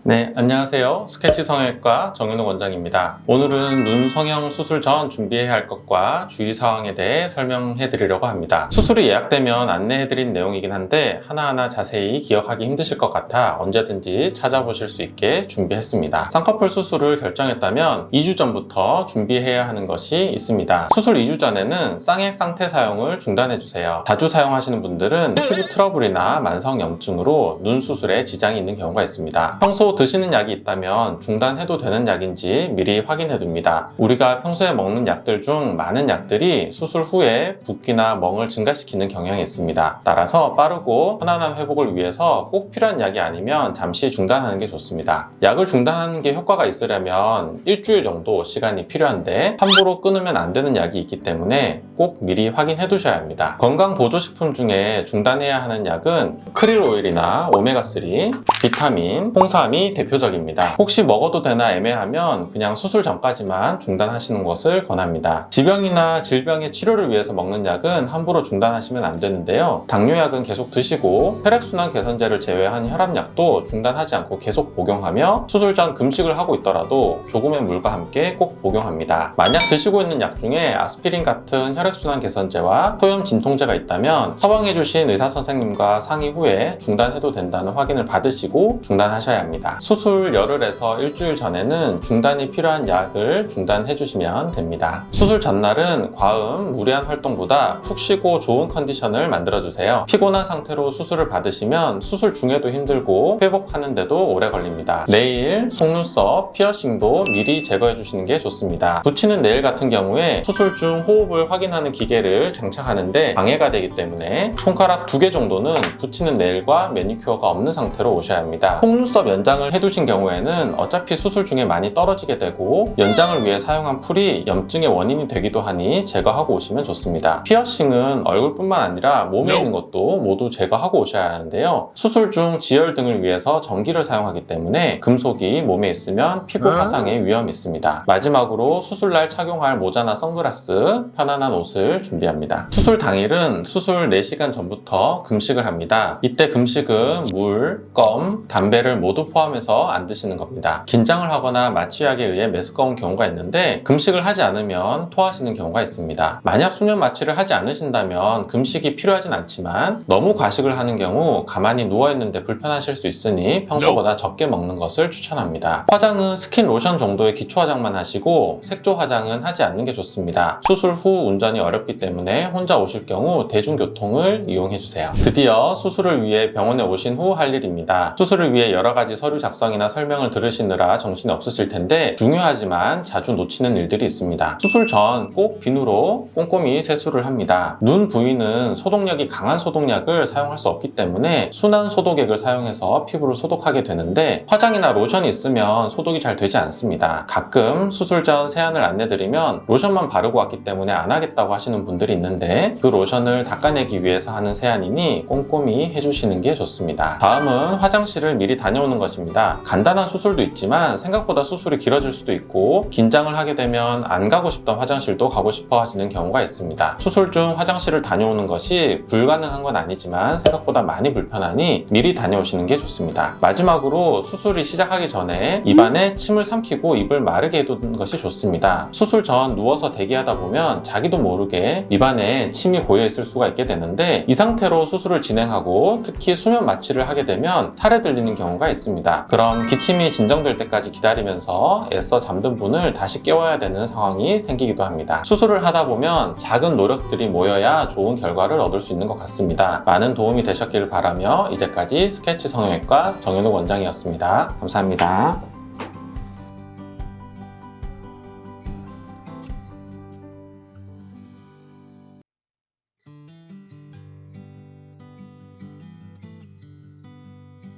네, 안녕하세요. 스케치 성형외과 정윤호 원장입니다. 오늘은 눈 성형 수술 전 준비해야 할 것과 주의사항에 대해 설명해 드리려고 합니다. 수술이 예약되면 안내해 드린 내용이긴 한데 하나하나 자세히 기억하기 힘드실 것 같아 언제든지 찾아보실 수 있게 준비했습니다. 쌍꺼풀 수술을 결정했다면 2주 전부터 준비해야 하는 것이 있습니다. 수술 2주 전에는 쌍액 쌍태 사용을 중단해 주세요. 자주 사용하시는 분들은 피부 트러블이나 만성염증으로 눈 수술에 지장이 있는 경우가 있습니다. 평소 드시는 약이 있다면 중단해도 되는 약인지 미리 확인해 둡니다. 우리가 평소에 먹는 약들 중 많은 약들이 수술 후에 붓기나 멍을 증가시키는 경향이 있습니다. 따라서 빠르고 편안한 회복을 위해서 꼭 필요한 약이 아니면 잠시 중단하는 게 좋습니다. 약을 중단하는 게 효과가 있으려면 일주일 정도 시간이 필요한데 함부로 끊으면 안 되는 약이 있기 때문에 꼭 미리 확인해 두셔야 합니다. 건강보조식품 중에 중단해야 하는 약은 크릴 오일이나 오메가3, 비타민, 홍삼이 대표적입니다. 혹시 먹어도 되나 애매하면 그냥 수술 전까지만 중단하시는 것을 권합니다. 지병이나 질병의 치료를 위해서 먹는 약은 함부로 중단하시면 안 되는데요. 당뇨약은 계속 드시고 혈액순환 개선제를 제외한 혈압약도 중단하지 않고 계속 복용하며 수술 전 금식을 하고 있더라도 조금의 물과 함께 꼭 복용합니다. 만약 드시고 있는 약 중에 아스피린 같은 혈액순환 개선제와 소염 진통제가 있다면 처방해주신 의사선생님과 상의 후에 중단해도 된다는 확인을 받으시고 중단하셔야 합니다. 수술 열흘에서 일주일 전에는 중단이 필요한 약을 중단해 주시면 됩니다. 수술 전날은 과음, 무리한 활동보다 푹 쉬고 좋은 컨디션을 만들어 주세요. 피곤한 상태로 수술을 받으시면 수술 중에도 힘들고 회복하는데도 오래 걸립니다. 네일, 속눈썹, 피어싱도 미리 제거해 주시는 게 좋습니다. 붙이는 네일 같은 경우에 수술 중 호흡을 확인하는 기계를 장착하는데 방해가 되기 때문에 손가락 2개 정도는 붙이는 네일과 매니큐어가 없는 상태로 오셔야 합니다. 속눈썹 연장을 해두신 경우에는 어차피 수술 중에 많이 떨어지게 되고 연장을 위해 사용한 풀이 염증의 원인이 되기도 하니 제거하고 오시면 좋습니다. 피어싱은 얼굴뿐만 아니라 몸에 있는 것도 모두 제거하고 오셔야 하는데요. 수술 중 지혈 등을 위해서 전기를 사용하기 때문에 금속이 몸에 있으면 피부 화상의 위험이 있습니다. 마지막으로 수술날 착용할 모자나 선글라스, 편안한 옷을 준비합니다. 수술 당일은 수술 4시간 전부터 금식을 합니다. 이때 금식은 물, 껌, 담배를 모두 포함해서 안 드시는 겁니다. 긴장을 하거나 마취약에 의해 메스꺼운 경우가 있는데 금식을 하지 않으면 토하시는 경우가 있습니다. 만약 수면 마취를 하지 않으신다면 금식이 필요하진 않지만 너무 과식을 하는 경우 가만히 누워있는데 불편하실 수 있으니 평소보다 적게 먹는 것을 추천합니다. 화장은 스킨 로션 정도의 기초 화장만 하시고 색조 화장은 하지 않는 게 좋습니다. 수술 후 운전이 어렵기 때문에 혼자 오실 경우 대중교통을 이용해주세요. 드디어 수술을 위해 병원에 오신 후 할 일입니다. 수술을 위해 여러 가지 서류 작성이나 설명을 들으시느라 정신이 없으실 텐데 중요하지만 자주 놓치는 일들이 있습니다. 수술 전 꼭 비누로 꼼꼼히 세수를 합니다. 눈 부위는 소독력이 강한 소독약을 사용할 수 없기 때문에 순한 소독액을 사용해서 피부를 소독하게 되는데 화장이나 로션이 있으면 소독이 잘 되지 않습니다. 가끔 수술 전 세안을 안내드리면 로션만 바르고 왔기 때문에 안 하겠다고 하시는 분들이 있는데 그 로션을 닦아내기 위해서 하는 세안이니 꼼꼼히 해주시는 게 좋습니다. 다음은 화장실을 미리 다녀오는 것입니다. 간단한 수술도 있지만 생각보다 수술이 길어질 수도 있고 긴장을 하게 되면 안 가고 싶던 화장실도 가고 싶어 하시는 경우가 있습니다. 수술 중 화장실을 다녀오는 것이 불가능한 건 아니지만 생각보다 많이 불편하니 미리 다녀오시는 게 좋습니다. 마지막으로 수술이 시작하기 전에 입안에 침을 삼키고 입을 마르게 해두는 것이 좋습니다. 수술 전 누워서 대기하다 보면 자기도 모르게 입안에 침이 고여 있을 수가 있게 되는데 이 상태로 수술을 진행하고 특히 수면 마취를 하게 되면 살에 들리는 경우가 있습니다. 그럼 기침이 진정될 때까지 기다리면서 애써 잠든 분을 다시 깨워야 되는 상황이 생기기도 합니다. 수술을 하다 보면 작은 노력들이 모여야 좋은 결과를 얻을 수 있는 것 같습니다. 많은 도움이 되셨기를 바라며 이제까지 스케치 성형외과 정윤호 원장이었습니다. 감사합니다.